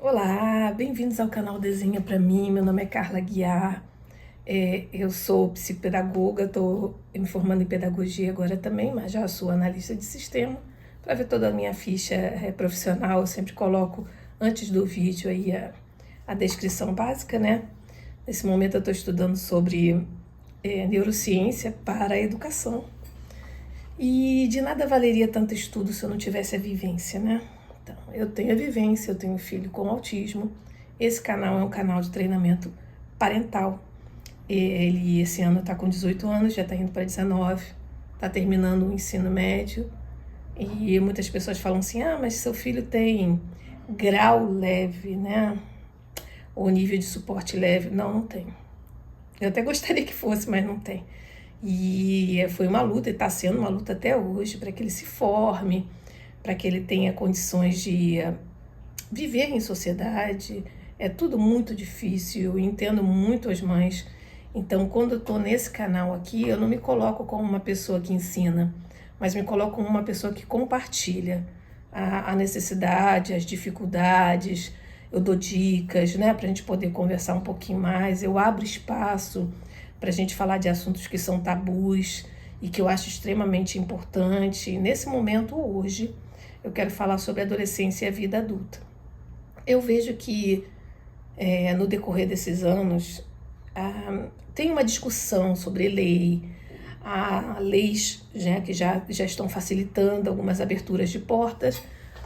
Olá, bem-vindos ao canal Desenha Pra Mim. Meu nome é Carla Guiar. Eu sou psicopedagoga, estou me formando em pedagogia agora também, mas já sou analista de sistema. Para ver toda a minha ficha profissional, eu sempre coloco antes do vídeo aí a descrição básica, né? Nesse momento eu estou estudando sobre neurociência para a educação. E de nada valeria tanto estudo se eu não tivesse a vivência, né? Então, eu tenho a vivência, eu tenho um filho com autismo. Esse canal é um canal de treinamento parental. Ele, esse ano, está com 18 anos, já está indo para 19, está terminando o ensino médio. E muitas pessoas falam assim, mas seu filho tem grau leve, né? Ou nível de suporte leve. Não, não tem. Eu até gostaria que fosse, mas não tem. E foi uma luta, e está sendo uma luta até hoje, para que ele se forme, para que ele tenha condições de viver em sociedade. É tudo muito difícil, eu entendo muito as mães. Então, quando eu estou nesse canal aqui, eu não me coloco como uma pessoa que ensina, mas me coloco como uma pessoa que compartilha a necessidade, as dificuldades. Eu dou dicas, né, para a gente poder conversar um pouquinho mais. Eu abro espaço para a gente falar de assuntos que são tabus e que eu acho extremamente importante. E nesse momento, hoje, eu quero falar sobre a adolescência e a vida adulta. Eu vejo que no decorrer desses anos tem uma discussão sobre lei, há leis, né, que já estão facilitando algumas aberturas de portas,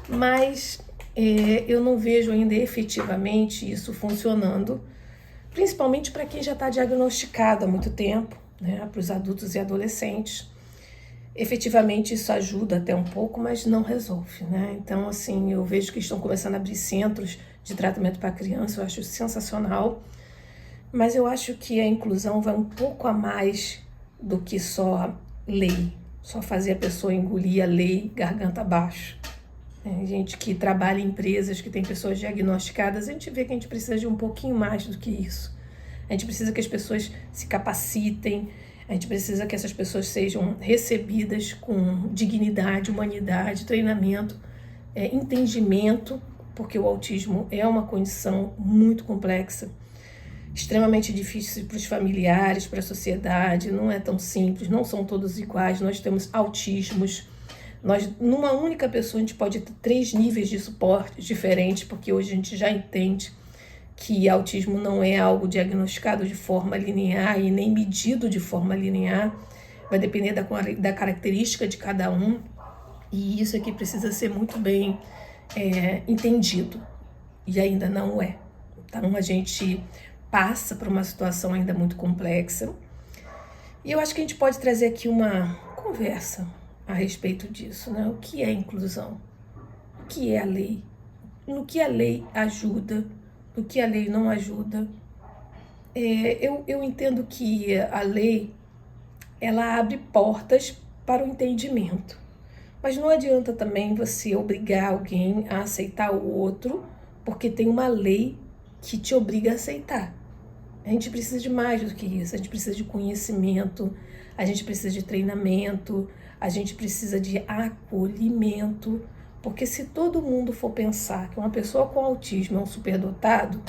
mas eu não vejo ainda efetivamente isso funcionando, principalmente para quem já está diagnosticado há muito tempo, né, para os adultos e adolescentes. Efetivamente isso ajuda até um pouco, mas não resolve, né? Então, assim, eu vejo que estão começando a abrir centros de tratamento para criança, eu acho sensacional, mas eu acho que a inclusão vai um pouco a mais do que só lei, só fazer a pessoa engolir a lei garganta abaixo. Gente que trabalha em empresas que tem pessoas diagnosticadas, a gente vê que a gente precisa de um pouquinho mais do que isso. A gente precisa que as pessoas se capacitem, a gente precisa que essas pessoas sejam recebidas com dignidade, humanidade, treinamento, entendimento, porque o autismo é uma condição muito complexa, extremamente difícil para os familiares, para a sociedade, não é tão simples, não são todos iguais, nós temos autismos. Numa única pessoa, a gente pode ter 3 níveis de suporte diferentes, porque hoje a gente já entende que autismo não é algo diagnosticado de forma linear e nem medido de forma linear, vai depender da característica de cada um, e isso aqui precisa ser muito bem entendido, e ainda não é. Então a gente passa por uma situação ainda muito complexa, e eu acho que a gente pode trazer aqui uma conversa a respeito disso, né? O que é inclusão? O que é a lei? No que a lei ajuda? No que a lei não ajuda? Eu entendo que a lei, ela abre portas para o entendimento, mas não adianta também você obrigar alguém a aceitar o outro porque tem uma lei que te obriga a aceitar. A gente precisa de mais do que isso, a gente precisa de conhecimento, a gente precisa de treinamento, a gente precisa de acolhimento, porque se todo mundo for pensar que uma pessoa com autismo é um superdotado,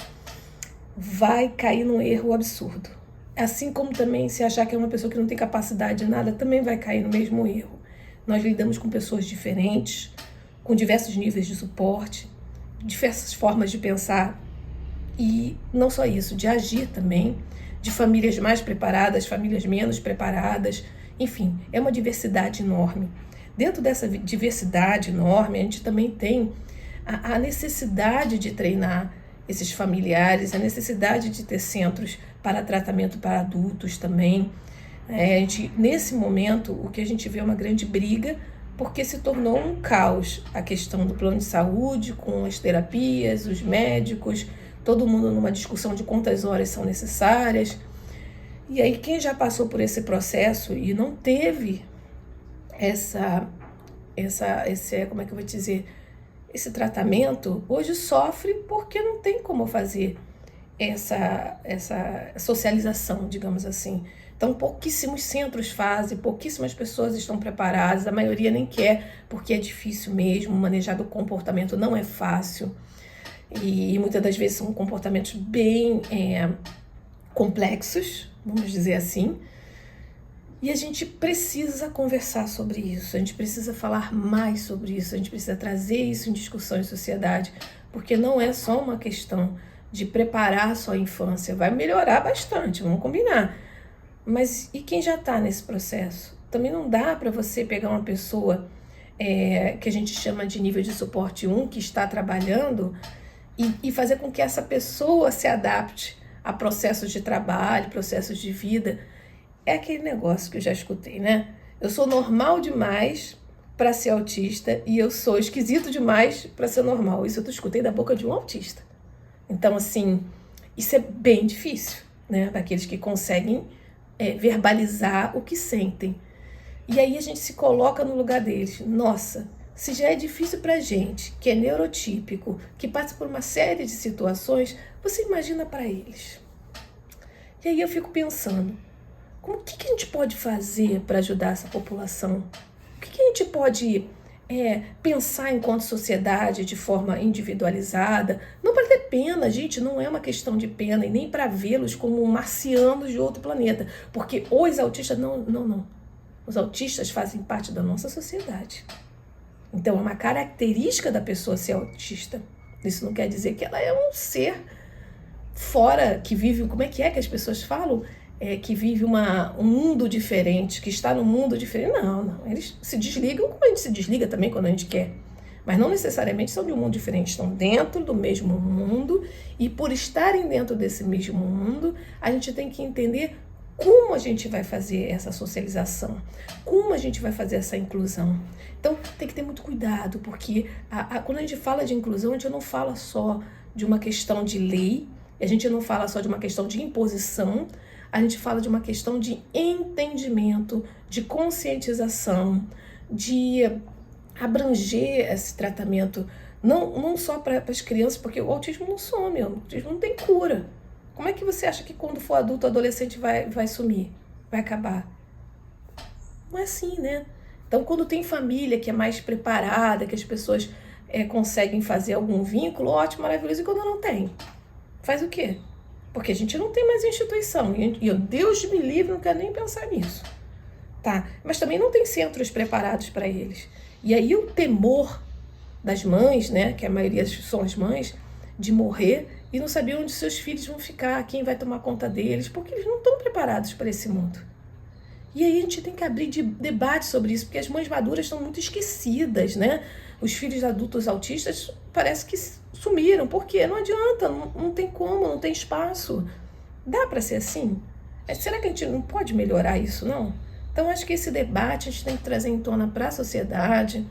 vai cair num erro absurdo. Assim como também se achar que é uma pessoa que não tem capacidade de nada, também vai cair no mesmo erro. Nós lidamos com pessoas diferentes, com diversos níveis de suporte, diversas formas de pensar, e não só isso, de agir também, de famílias mais preparadas, famílias menos preparadas, enfim, é uma diversidade enorme. Dentro dessa diversidade enorme, a gente também tem a necessidade de treinar esses familiares, a necessidade de ter centros para tratamento para adultos também. A gente, nesse momento, o que a gente vê é uma grande briga, porque se tornou um caos a questão do plano de saúde, com as terapias, os médicos, todo mundo numa discussão de quantas horas são necessárias. E aí quem já passou por esse processo e não teve como é que eu vou dizer, esse tratamento, hoje sofre porque não tem como fazer essa socialização, digamos assim. Então, pouquíssimos centros fazem, pouquíssimas pessoas estão preparadas, a maioria nem quer, porque é difícil mesmo, manejar o comportamento não é fácil. e muitas das vezes são comportamentos bem complexos, vamos dizer assim, e a gente precisa conversar sobre isso, a gente precisa falar mais sobre isso, a gente precisa trazer isso em discussão em sociedade, porque não é só uma questão de preparar a sua infância, vai melhorar bastante, vamos combinar, mas e quem já está nesse processo? Também não dá para você pegar uma pessoa que a gente chama de nível de suporte 1, que está trabalhando, e fazer com que essa pessoa se adapte a processos de trabalho, processos de vida. É aquele negócio que eu já escutei, né? Eu sou normal demais para ser autista e eu sou esquisito demais para ser normal. Isso eu escutei da boca de um autista. Então, assim, isso é bem difícil, né? Para aqueles que conseguem verbalizar o que sentem. E aí a gente se coloca no lugar deles. Nossa, se já é difícil pra gente, que é neurotípico, que passa por uma série de situações, você imagina para eles. E aí eu fico pensando, o que a gente pode fazer para ajudar essa população? O que a gente pode pensar enquanto sociedade de forma individualizada? Não para ter pena, gente, não é uma questão de pena, e nem para vê-los como marcianos de outro planeta. Porque os autistas, não. Os autistas fazem parte da nossa sociedade. Então, é uma característica da pessoa ser autista. Isso não quer dizer que ela é um ser fora, que vive... Como é que as pessoas falam? Que vive um mundo diferente, que está num mundo diferente. Não. Eles se desligam como a gente se desliga também quando a gente quer. Mas não necessariamente são de um mundo diferente. Estão dentro do mesmo mundo. E por estarem dentro desse mesmo mundo, a gente tem que entender como a gente vai fazer essa socialização, como a gente vai fazer essa inclusão. Então, tem que ter muito cuidado, porque quando a gente fala de inclusão, a gente não fala só de uma questão de lei, a gente não fala só de uma questão de imposição, a gente fala de uma questão de entendimento, de conscientização, de abranger esse tratamento, não só para as crianças, porque o autismo não some, o autismo não tem cura. Como é que você acha que quando for adulto, adolescente vai sumir? Vai acabar? Não é assim, né? Então, quando tem família que é mais preparada, que as pessoas conseguem fazer algum vínculo, ótimo, maravilhoso. E quando não tem? Faz o quê? Porque a gente não tem mais instituição. E Deus me livre, não quero nem pensar nisso. Tá? Mas também não tem centros preparados para eles. E aí o temor das mães, né, que a maioria são as mães, de morrer e não saber onde seus filhos vão ficar, quem vai tomar conta deles, porque eles não estão preparados para esse mundo. E aí a gente tem que abrir debate sobre isso, porque as mães maduras estão muito esquecidas, né? Os filhos adultos autistas parece que sumiram, porque não adianta, não tem como, não tem espaço. Dá para ser assim? Será que a gente não pode melhorar isso, não? Então acho que esse debate a gente tem que trazer em tona para a sociedade.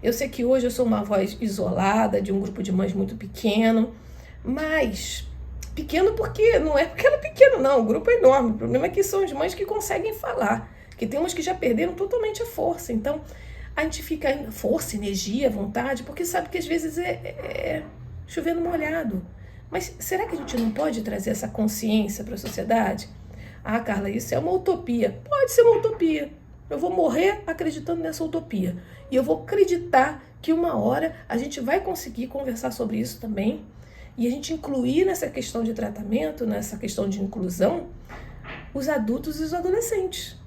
Eu sei que hoje eu sou uma voz isolada de um grupo de mães muito pequeno, mas pequeno porque não é porque ela é pequeno, não, o grupo é enorme. O problema é que são as mães que conseguem falar, que tem umas que já perderam totalmente a força. Então a gente fica em força, energia, vontade, porque sabe que às vezes é chovendo molhado. Mas será que a gente não pode trazer essa consciência para a sociedade? Ah, Carla, isso é uma utopia. Pode ser uma utopia. Eu vou morrer acreditando nessa utopia. E eu vou acreditar que uma hora a gente vai conseguir conversar sobre isso também. E a gente incluir nessa questão de tratamento, nessa questão de inclusão, os adultos e os adolescentes.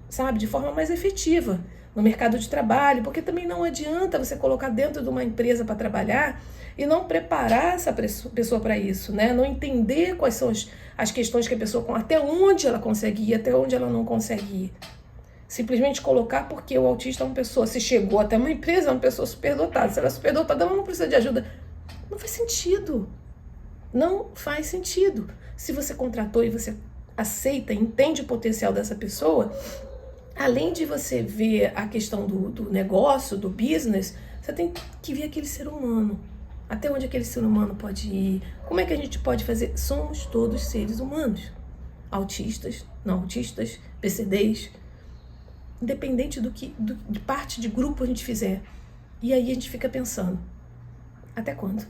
Sabe? De forma mais efetiva no mercado de trabalho. Porque também não adianta você colocar dentro de uma empresa para trabalhar e não preparar essa pessoa para isso, né? Não entender quais são as questões que a pessoa... Até onde ela consegue ir, até onde ela não consegue ir. Simplesmente colocar porque o autista é uma pessoa, se chegou até uma empresa, é uma pessoa superdotada. Se ela é superdotada, ela não precisa de ajuda. Não faz sentido. Não faz sentido. Se você contratou e você aceita, entende o potencial dessa pessoa, além de você ver a questão do negócio, do business, você tem que ver aquele ser humano. Até onde aquele ser humano pode ir. Como é que a gente pode fazer? Somos todos seres humanos. Autistas, não autistas, PCDs, independente de parte de grupo a gente fizer. E aí a gente fica pensando, até quando?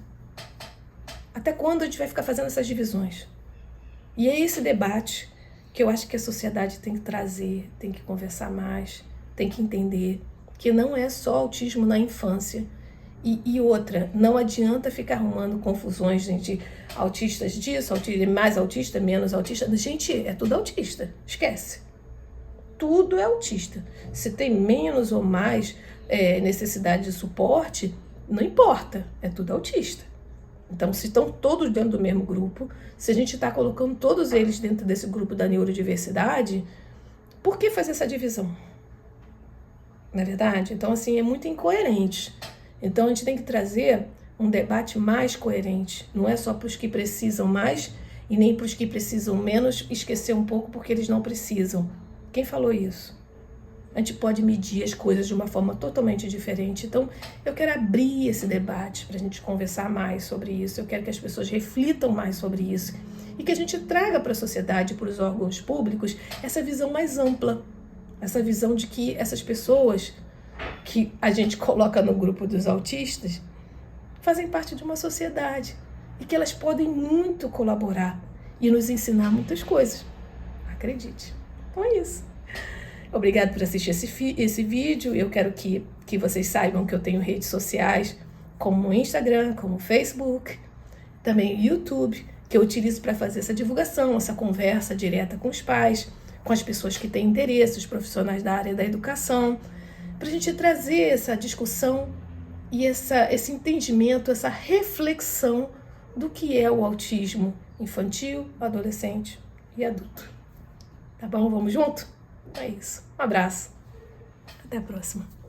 Até quando a gente vai ficar fazendo essas divisões? E é esse debate que eu acho que a sociedade tem que trazer, tem que conversar mais, tem que entender que não é só autismo na infância E outra, não adianta ficar arrumando confusões, gente, autistas disso, mais autista, menos autista. Gente, é tudo autista, esquece. Tudo é autista. Se tem menos ou mais necessidade de suporte, não importa, é tudo autista. Então, se estão todos dentro do mesmo grupo, se a gente está colocando todos eles dentro desse grupo da neurodiversidade, por que fazer essa divisão? Não é verdade? Então, assim, é muito incoerente. Então, a gente tem que trazer um debate mais coerente. Não é só para os que precisam mais e nem para os que precisam menos, esquecer um pouco porque eles não precisam. Quem falou isso? A gente pode medir as coisas de uma forma totalmente diferente. Então, eu quero abrir esse debate para a gente conversar mais sobre isso. Eu quero que as pessoas reflitam mais sobre isso e que a gente traga para a sociedade, para os órgãos públicos, essa visão mais ampla. Essa visão de que essas pessoas que a gente coloca no grupo dos autistas fazem parte de uma sociedade e que elas podem muito colaborar e nos ensinar muitas coisas. Acredite. Então é isso. Obrigado por assistir esse vídeo. Eu quero que vocês saibam que eu tenho redes sociais como o Instagram, como o Facebook, também o YouTube, que eu utilizo para fazer essa divulgação, essa conversa direta com os pais, com as pessoas que têm interesse, os profissionais da área da educação, para a gente trazer essa discussão e esse entendimento, essa reflexão do que é o autismo infantil, adolescente e adulto. Tá bom? Vamos junto? É isso. Um abraço. Até a próxima.